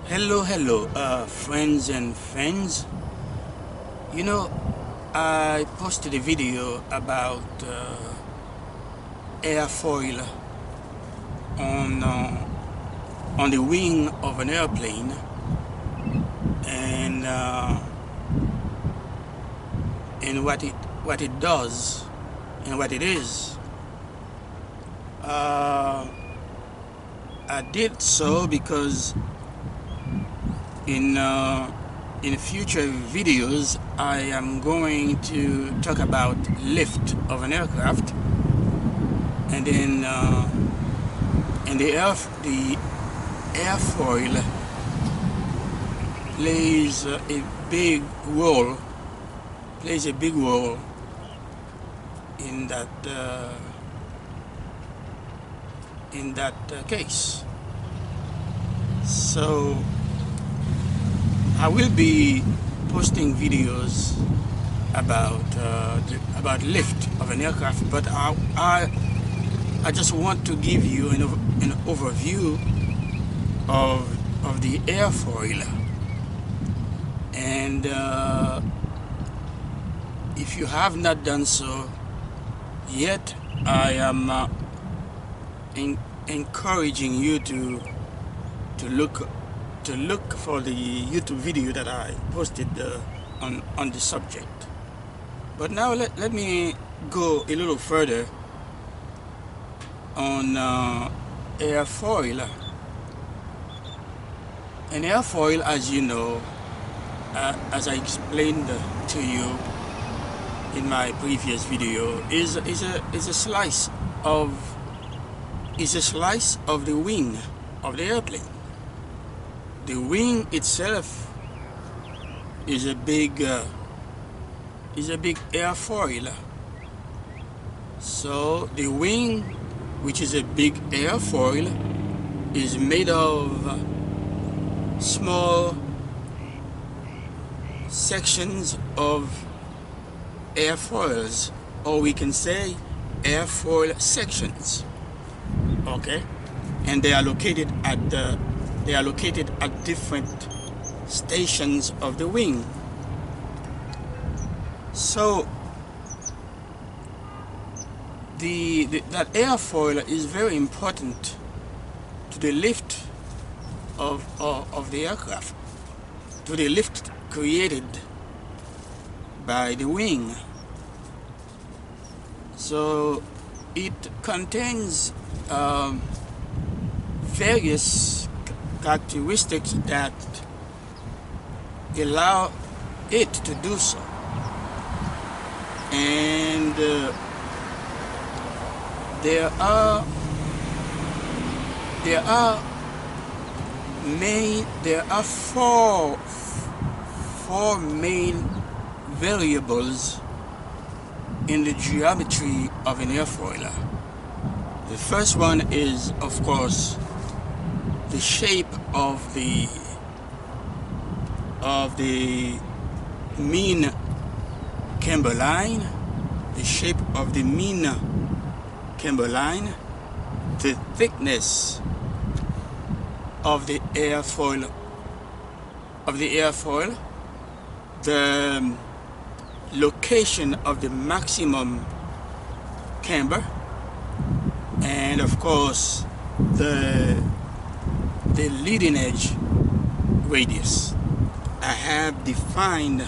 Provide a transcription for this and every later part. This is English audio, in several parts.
Hello, friends and fans. You know, I posted a video about airfoil on on the wing of an airplane, and what it does and what it is. Uh, I did so because in future videos I am going to talk about lift of an aircraft, and then and the airfoil plays a big role in that case. So I will be posting videos about lift of an aircraft, but I just want to give you an overview of the airfoil, and if you have not done so yet, I am encouraging you to look for the YouTube video that I posted on the subject. But now let me go a little further on airfoil. An airfoil, as you know, as I explained to you in my previous video, is a slice of the wing of the airplane. The wing itself is a big airfoil. So the wing, which is a big airfoil, is made of small sections of airfoils, or we can say airfoil sections. Okay, and they are located at different stations of the wing. So that airfoil is very important to the lift of the aircraft, to the lift created by the wing. So it contains various characteristics that allow it to do so, and there are four main variables in the geometry of an airfoil. The first one is, of course, the shape of the mean camber line, the shape of the mean camber line, the thickness of the airfoil, the location of the maximum camber, and of course the leading edge radius. I have defined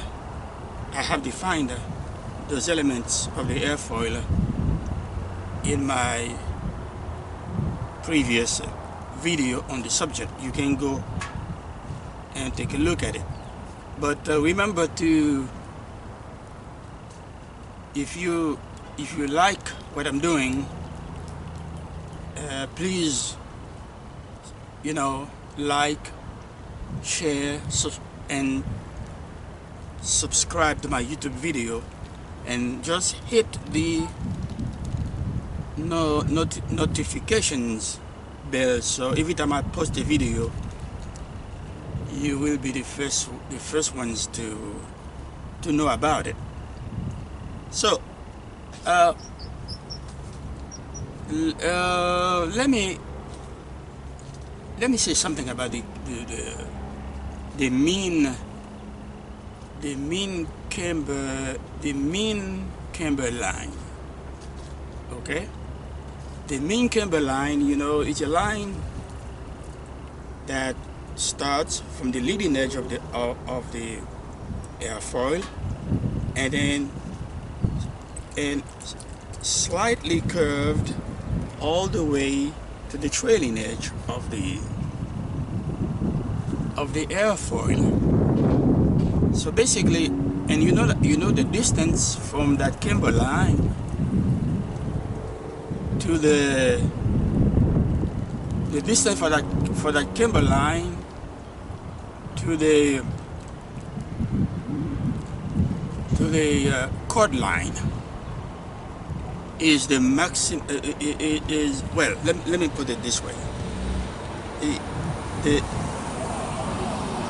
those elements of the airfoil in my previous video on the subject. You can go and take a look at it. But remember to, if you like what I'm doing, please, like, share, and subscribe to my YouTube video, and just hit the notifications bell, so every time I post a video, you will be the first ones to know about it. So let me say something about the mean camber line. Okay, the mean camber line, you know, it's a line that starts from the leading edge of the airfoil, and then slightly curved all the way to the trailing edge of the airfoil. So basically, and you know the distance from that camber line to the distance for that camber line to the chord line is the maximum. Is well. Let me put it this way.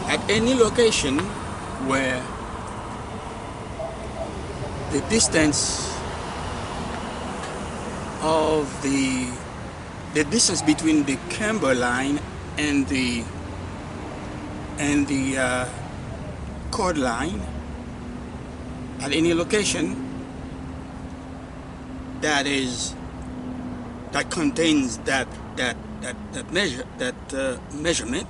At any location where the distance of the distance between the camber line and the chord line, at any location that contains that measurement,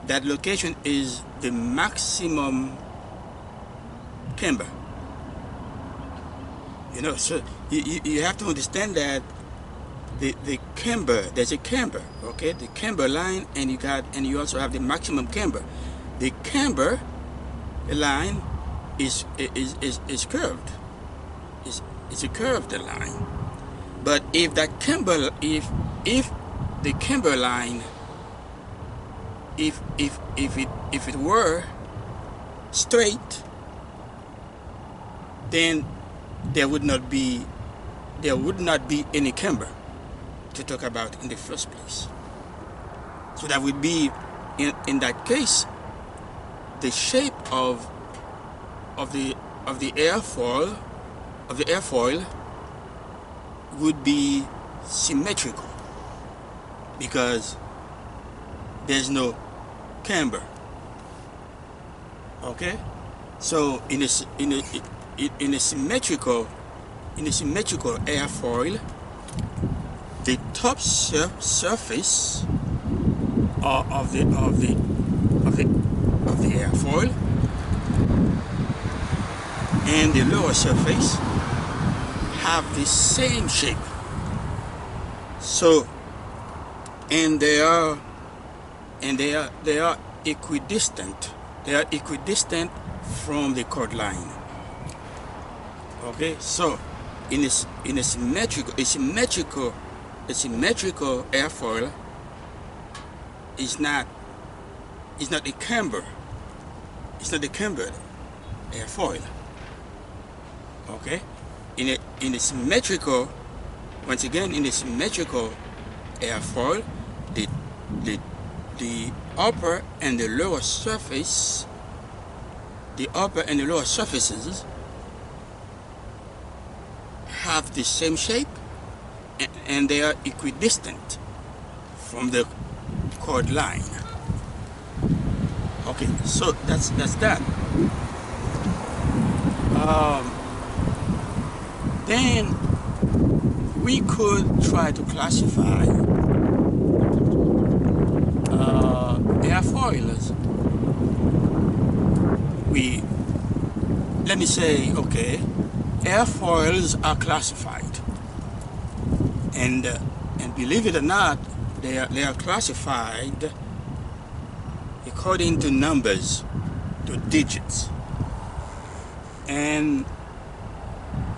that location is the maximum camber. You know, so you have to understand that the camber, there's a camber, okay, the camber line, and you also have the maximum camber. The camber line is curved. It's a curved line. But if that camber, if the camber line, if it were straight, then there would not be any camber to talk about in the first place. So that would be, in that case, the shape of the airfoil would be symmetrical because there's no camber. Okay, so in a symmetrical airfoil, the top surface of the airfoil and the lower surface have the same shape. So, and they are equidistant. They are equidistant from the chord line. Okay, so in a symmetrical airfoil is not a camber. It's not a cambered airfoil. Okay, in a symmetrical, once again, in a symmetrical airfoil, the upper and the lower surface, the upper and the lower surfaces have the same shape, and they are equidistant from the chord line. Okay, so that's that. Then we could try to classify airfoils. Let me say, okay, airfoils are classified, and believe it or not, they are classified according to numbers, to digits, and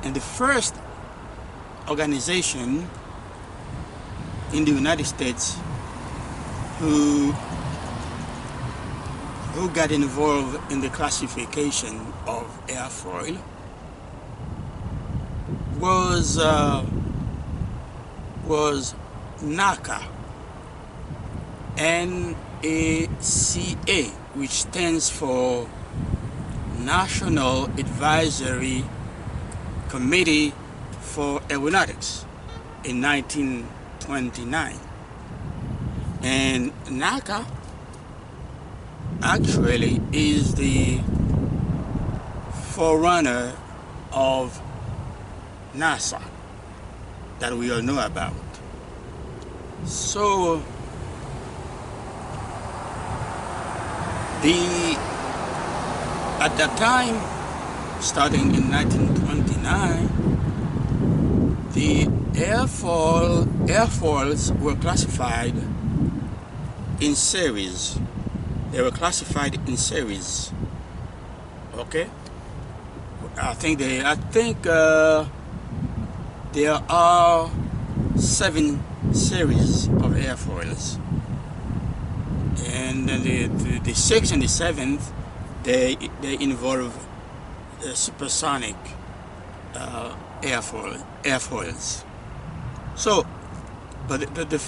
the first organization in the United States who got involved in the classification of airfoil was NACA, NACA, which stands for National Advisory Committee for Aeronautics, in 1929. And NACA actually is the forerunner of NASA that we all know about. So at that time, starting in 1929, the airfoils were classified in series. They were classified in series. Okay, I think there are 7 series of airfoils, and then the 6th and the 7th, they involve supersonic airfoils. So, but the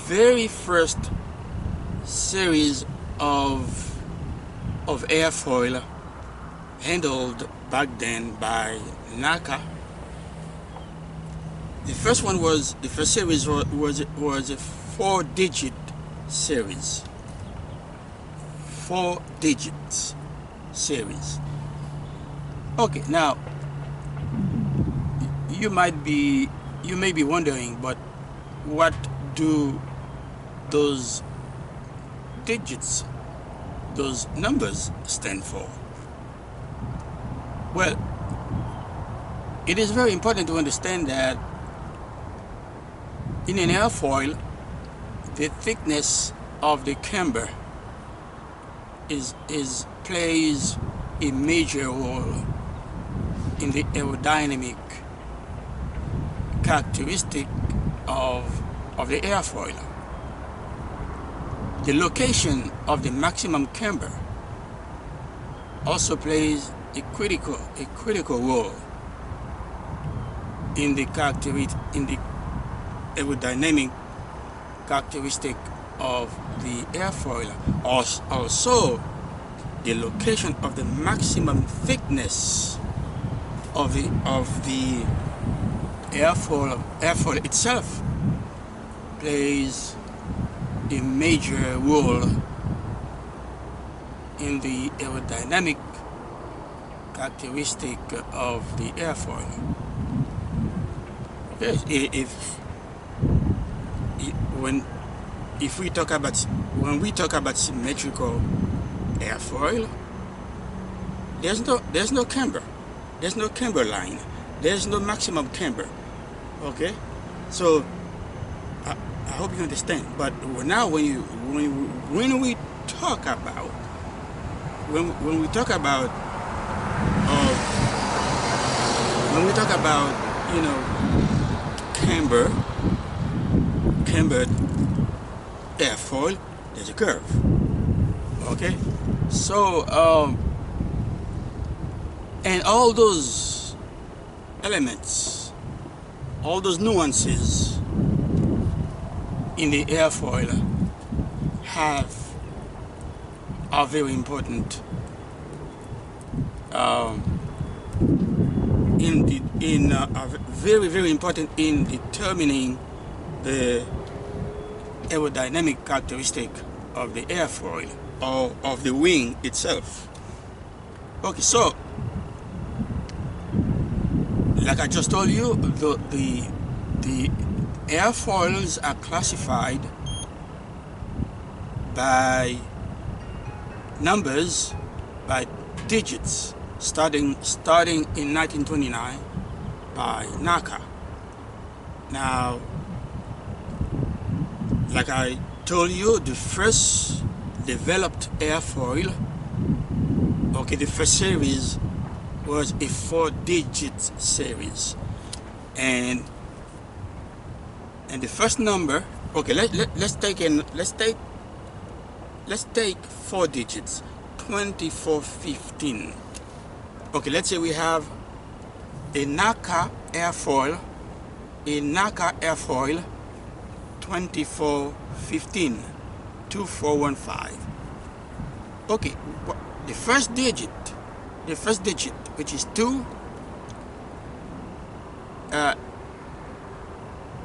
very first series of airfoil handled back then by NACA. The first series was a 4-digit series. 4 digits series. Okay, now you may be wondering, but what do those digits, those numbers, stand for? Well, it is very important to understand that in an airfoil, the thickness of the camber plays a major role in the aerodynamic characteristic of the airfoil. The location of the maximum camber also plays a critical role in the aerodynamic characteristic of the airfoil. Also, the location of the maximum thickness of the airfoil itself plays a major role in the aerodynamic characteristic of the airfoil. Okay, when we talk about symmetrical airfoil, there's no camber, there's no camber line, there's no maximum camber. Okay, so I hope you understand. But now when we talk about cambered airfoil, there's a curve. Okay, so and all those elements, all those nuances in the airfoil are very important very important in determining the aerodynamic characteristic of the airfoil or of the wing itself. Okay, so like I just told you, the airfoils are classified by numbers, by digits, starting in 1929 by NACA. Now, like I told you, the first developed airfoil, okay, the first series was a 4-digit series, and the first number, okay, let's take 4 digits, 2415. Okay, let's say we have a NACA airfoil 2415, 2415. Okay, the first digit, which is 2,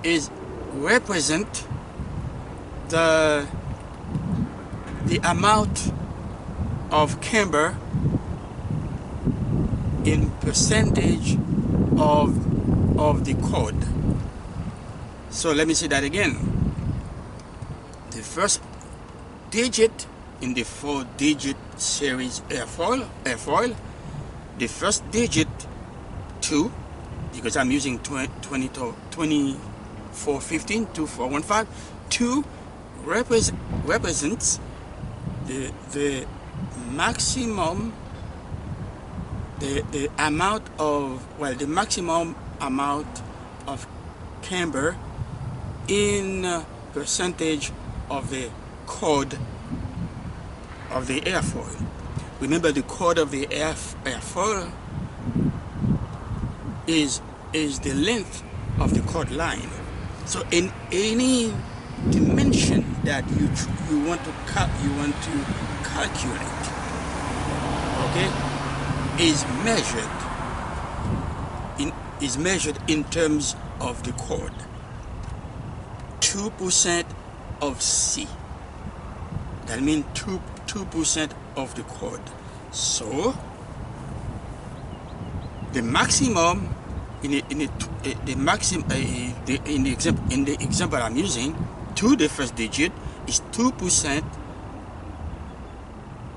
is represent the amount of camber in percentage of the chord. So let me say that again. The first digit in the 4-digit series airfoil, the first digit 2, because I'm using 2415, 2415, 2 represents the maximum, the amount of, well, the maximum amount of camber in percentage of the chord of the airfoil. Remember, the chord of the airfoil is the length of the chord line. So in any dimension that you want to calculate, okay, is measured in terms of the chord. 2% of C. That means 2% of the chord. So the maximum in the example I'm using, to the first digit is 2%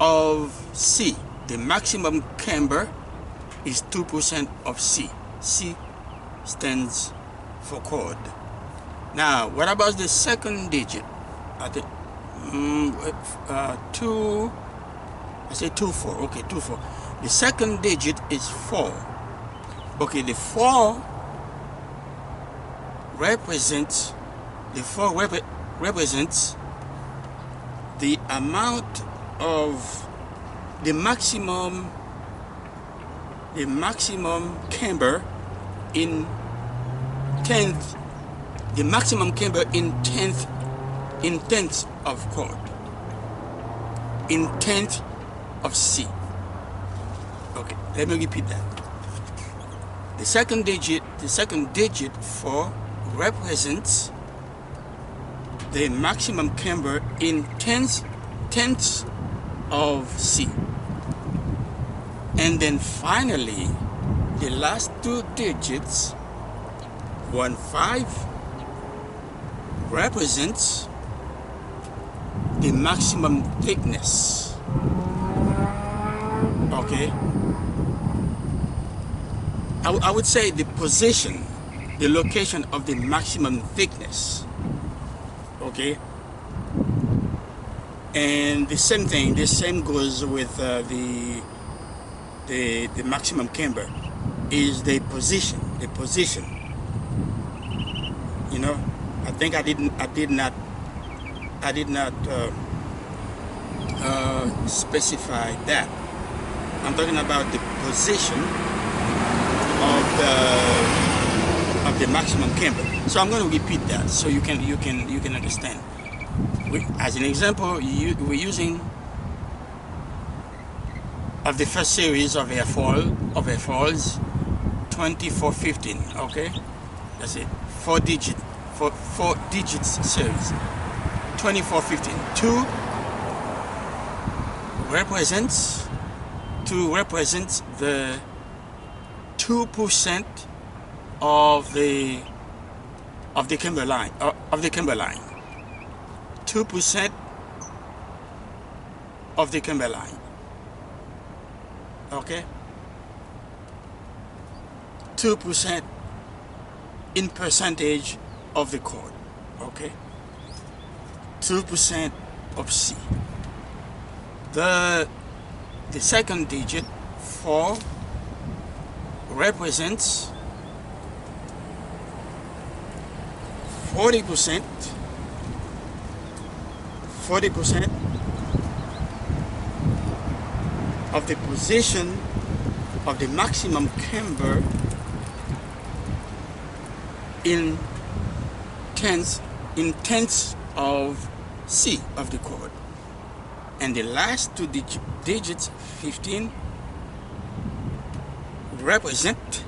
of C. The maximum camber is 2% of C. C stands for chord. Now, what about the second digit? I think 2. I say 2 4. Okay, 2 4. The second digit is 4. Okay, the 4 represents the amount of the maximum camber in tenth. The maximum camber in tenths of chord, in tenth of C. Okay, let me repeat that. The second digit 4 represents the maximum camber in tenths of C. And then finally, the last two digits, 1 5, represents the maximum thickness. Okay, I would say the position, the location of the maximum thickness. Okay, and the same thing, the same goes with the maximum camber, is the position. You know, I think I did not specify that. I'm talking about the position of the maximum camber. So I'm going to repeat that so you can understand. As an example, we're using of the first series of airfoils, 2415. Okay, that's it. 4 digits series. 2415. 2 represents the 2% of the camber line, 2% of the camber line. Okay, 2% in percentage of the chord. Okay, 2% of C. The second digit 4 represents 40% of the position of the maximum camber in tenths of C of the chord. And the last two digits 15 represent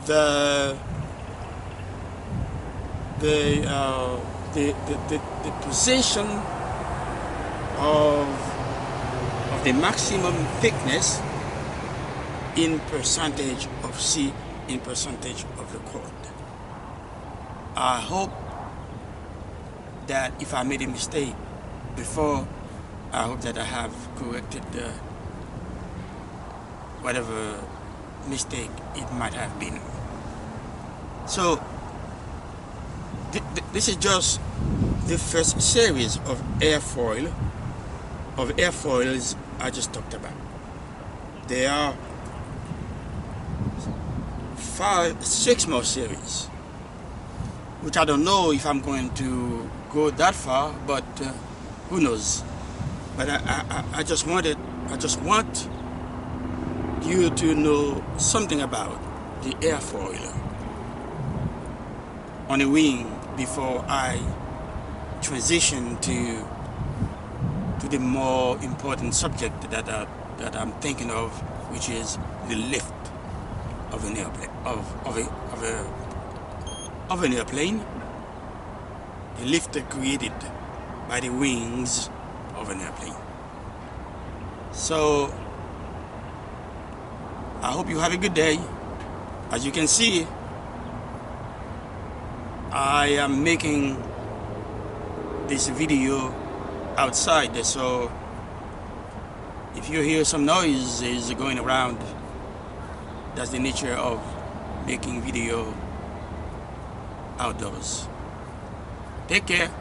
the position of the maximum thickness in percentage of C, in percentage of the cord. I hope that if I made a mistake before, I hope that I have corrected whatever mistake it might have been. So this is just the first series of airfoils I just talked about. There are 6 more series, which I don't know if I'm going to go that far, but who knows. But I just want you to know something about the airfoil on a wing before I transition to the more important subject that I'm thinking of, which is the lift of an airplane, of an airplane, the lift created by the wings of an airplane. So I hope you have a good day. As you can see, I am making this video outside, so if you hear some noise is going around, that's the nature of making video outdoors. Take care.